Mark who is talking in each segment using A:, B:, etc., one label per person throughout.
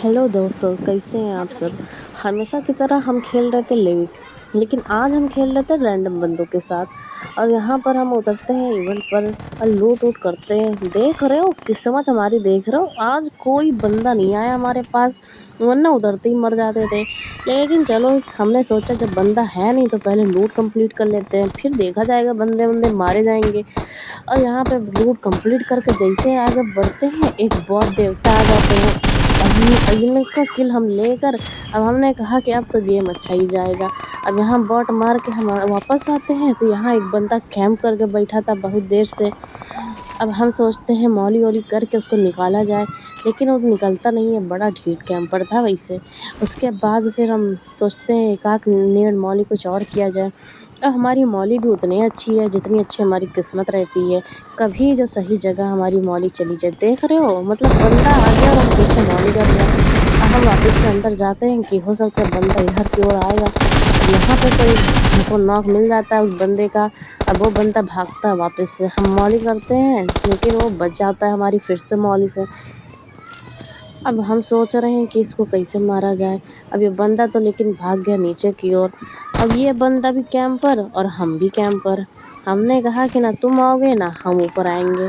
A: Hello दोस्तों, कैसे हैं आप सब। हमेशा की तरह हम खेल रहे थे लिविक, लेकिन आज हम खेल रहे थे रैंडम बंदों के साथ। और यहाँ पर हम उतरते हैं इवेंट पर और लूट वूट करते हैं। देख रहे हो किस्मत हमारी, देख रहे हो आज कोई बंदा नहीं आया हमारे पास, वरना उतरते ही मर जाते थे। लेकिन चलो, हमने सोचा जब बंदा है नहीं तो पहले लूट कंप्लीट कर लेते हैं, फिर देखा जाएगा, बंदे बंदे मारे जाएंगे। और यहाँ पे लूट कंप्लीट करके जैसे आगे बढ़ते हैं, एक बॉट देवता आ जाते हैं। इनका किल हम लेकर अब हमने कहा कि अब तो गेम अच्छा ही जाएगा। अब यहाँ बॉट मार के हम वापस आते हैं तो यहाँ एक बंदा कैंप करके बैठा था बहुत देर से। अब हम सोचते हैं मौली वॉली करके उसको निकाला जाए, लेकिन वो निकलता नहीं है, बड़ा ढीठ कैंपर था वैसे। उसके बाद फिर हम सोचते हैं एक आध नेड मौली कुछ और किया जाए। अब हमारी मौली भी उतनी अच्छी है जितनी अच्छी हमारी किस्मत रहती है। कभी जो सही जगह हमारी मौली चली जाए, देख रहे हो, मतलब बंदा आ गया और हम पीछे मौली कर रहे हैं। अब हम वापस से अंदर जाते हैं कि हो सकता है बंदा इधर की ओर आएगा। अब यहाँ पे तो हमको नॉक मिल जाता है उस बंदे का। अब वो बंदा भागता है वापस से, हम मौली करते हैं लेकिन वो बच जाता है हमारी फिर से मौली से। अब हम सोच रहे हैं कि इसको कैसे मारा जाए। अब ये बंदा तो लेकिन भाग गया नीचे की ओर। अब ये बंदा भी कैंपर और हम भी कैंपर। हमने कहा कि ना तुम आओगे ना हम ऊपर आएंगे,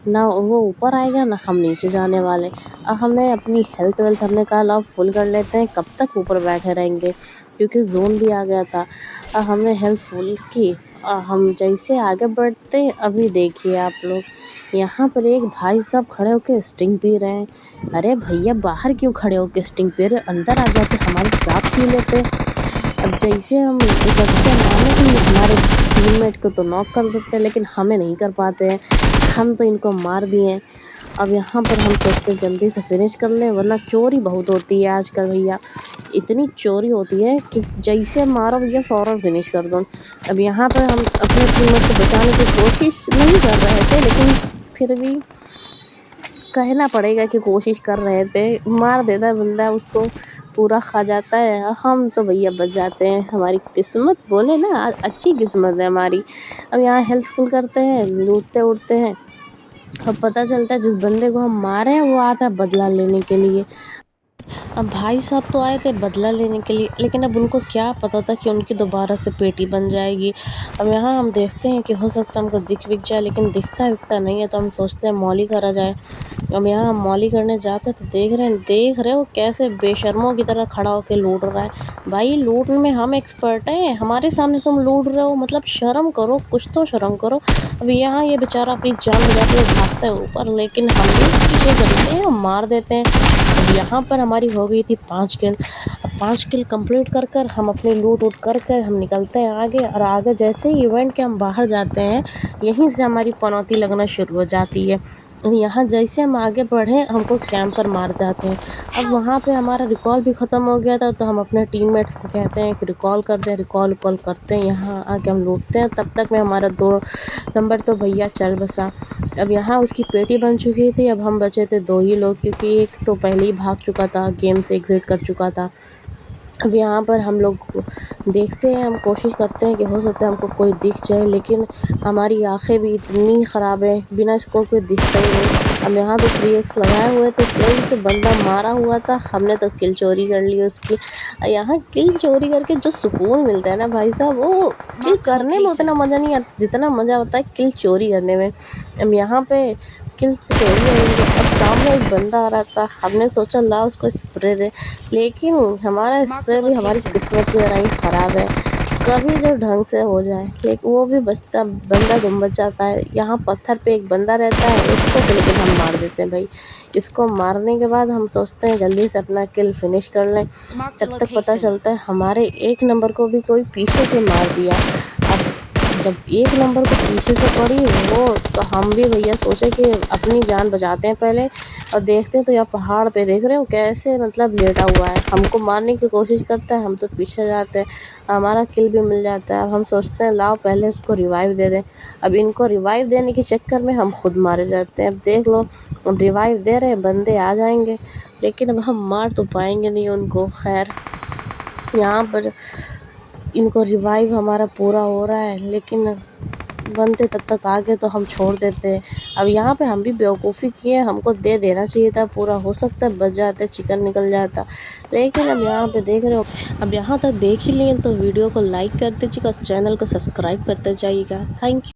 A: ना वो ऊपर आएगा ना हम नीचे जाने वाले। अब हमने अपनी हेल्थ वेल्थ हमने कहा लाओ फुल कर लेते हैं, कब तक ऊपर बैठे रहेंगे, क्योंकि जोन भी आ गया था। अब हमने हेल्थ फुल की और हम जैसे आगे बढ़ते हैं, अभी देखिए आप लोग, यहाँ पर एक भाई साहब खड़े होकर स्टिंग पी रहे हैं। अरे भैया, बाहर क्यों खड़े होकर स्टिंग पी रहे, अंदर आ जाते हमारे साथ पी लेते। अब जैसे हम उतरते हैं मारने के लिए, हमारे टीममेट को तो नॉक कर देते हैं लेकिन हमें नहीं कर पाते हैं, हम तो इनको मार दिए। अब यहाँ पर हम सोचते जल्दी से फिनिश कर लें, वरना चोरी बहुत होती है आजकल भैया, इतनी चोरी होती है कि जैसे मारो भैया फ़ौरन फिनिश कर दो। अब यहाँ पर हम अपने टीममेट को बचाने की कोशिश नहीं कर रहे थे, लेकिन फिर भी कहना पड़ेगा कि कोशिश कर रहे थे। मार देता है बंदा, उसको पूरा खा जाता है, हम तो भैया बच जाते हैं। हमारी किस्मत बोले ना, अच्छी किस्मत है हमारी। अब यहाँ हेल्पफुल करते हैं, लूटते उड़ते हैं। अब पता चलता है जिस बंदे को हम मारे हैं वो आता है बदला लेने के लिए। अब भाई साहब तो आए थे बदला लेने के लिए, लेकिन अब उनको क्या पता था कि उनकी दोबारा से पेटी बन जाएगी। अब यहाँ हम देखते हैं कि हो सकता है हमको दिख विक जाए, लेकिन दिखता विकता नहीं है, तो हम सोचते हैं मौली करा जाए। अब यहाँ हम मौली करने जाते हैं तो देख रहे हो कैसे बेशर्मों की तरह खड़ा होकर लूट रहा है। भाई लूट में हम एक्सपर्ट हैं, हमारे सामने तुम लूट रहे हो, मतलब शर्म करो, कुछ तो शर्म करो। अब यहाँ ये बेचारा अपनी जान बचाते हुए भागता है ऊपर, लेकिन हम भी पीछे चलते हैं और मार देते हैं। अब यहाँ पर हमारी हो गई थी 5 किल। अब 5 किल कंप्लीट कर कर हम अपनी लूट वूट कर कर हम निकलते हैं आगे। और आगे जैसे ही इवेंट के हम बाहर जाते हैं, यहीं से हमारी पनौती लगना शुरू हो जाती है। यहाँ जैसे हम आगे बढ़े, हमको कैंपर मार जाते हैं। अब वहाँ पे हमारा रिकॉल भी ख़त्म हो गया था, तो हम अपने टीममेट्स को कहते हैं कि रिकॉल कर दें, रिकॉल करते हैं, यहाँ आके हम लूटते हैं। तब तक में हमारा 2 नंबर तो भैया चल बसा। अब यहाँ उसकी पेटी बन चुकी थी, अब हम बचे थे 2 ही लोग, क्योंकि एक तो पहले ही भाग चुका था, गेम से एग्ज़िट कर चुका था। अब यहाँ पर हम लोग देखते हैं, हम कोशिश करते हैं कि हो सकता है हमको कोई दिख जाए, लेकिन हमारी आँखें भी इतनी ख़राब है, बिना स्कोप के दिखता ही नहीं। अब यहाँ तो 3x लगाए हुए थे, यही तो बंदा मारा हुआ था, हमने तो किल चोरी कर ली उसकी। यहाँ किल चोरी करके जो सुकून मिलता है ना भाई साहब, वो किल करने में उतना मज़ा नहीं आता जितना मज़ा होता है किल चोरी करने में। अब यहाँ पे किल तो चोरी होंगे। अब सामने एक बंदा आ रहा था, हमने सोचा ला उसको स्प्रे दे, लेकिन हमारा स्प्रे भी हमारी किस्मत की तरह ही ख़राब है, कभी जो ढंग से हो जाए, लेकिन वो भी बचता, बंदा गुम बच जाता है। यहाँ पत्थर पे एक बंदा रहता है, उसको तो लेकिन हम मार देते हैं भाई। इसको मारने के बाद हम सोचते हैं जल्दी से अपना किल फिनिश कर लें। तब तक पता चलता है हमारे 1 नंबर को भी कोई पीछे से मार दिया। अब जब 1 नंबर को पीछे से पड़ी वो, तो हम भी भैया सोचे कि अपनी जान बचाते हैं पहले। और देखते हैं तो यहाँ पहाड़ पे देख रहे हो कैसे मतलब लेटा हुआ है, हमको मारने की कोशिश करता है, हम तो पीछे जाते हैं, हमारा किल भी मिल जाता है। अब हम सोचते हैं लाओ पहले उसको रिवाइव दे दें। अब इनको रिवाइव देने के चक्कर में हम खुद मारे जाते हैं। अब देख लो, अब रिवाइव दे रहे हैं, बंदे आ जाएंगे, लेकिन अब हम मार तो पाएंगे नहीं उनको। खैर, यहाँ पर इनको रिवाइव हमारा पूरा हो रहा है, लेकिन बनते तब तक आ गए तो हम छोड़ देते। अब यहाँ पे हम भी बेवकूफ़ी किए, हमको दे देना चाहिए था पूरा, हो सकता है बच जाते, चिकन निकल जाता। लेकिन अब यहाँ पे देख रहे हो, अब यहाँ तक देख ही लिए तो वीडियो को लाइक कर दीजिएगा, चैनल को सब्सक्राइब करते जाइएगा। Thank you.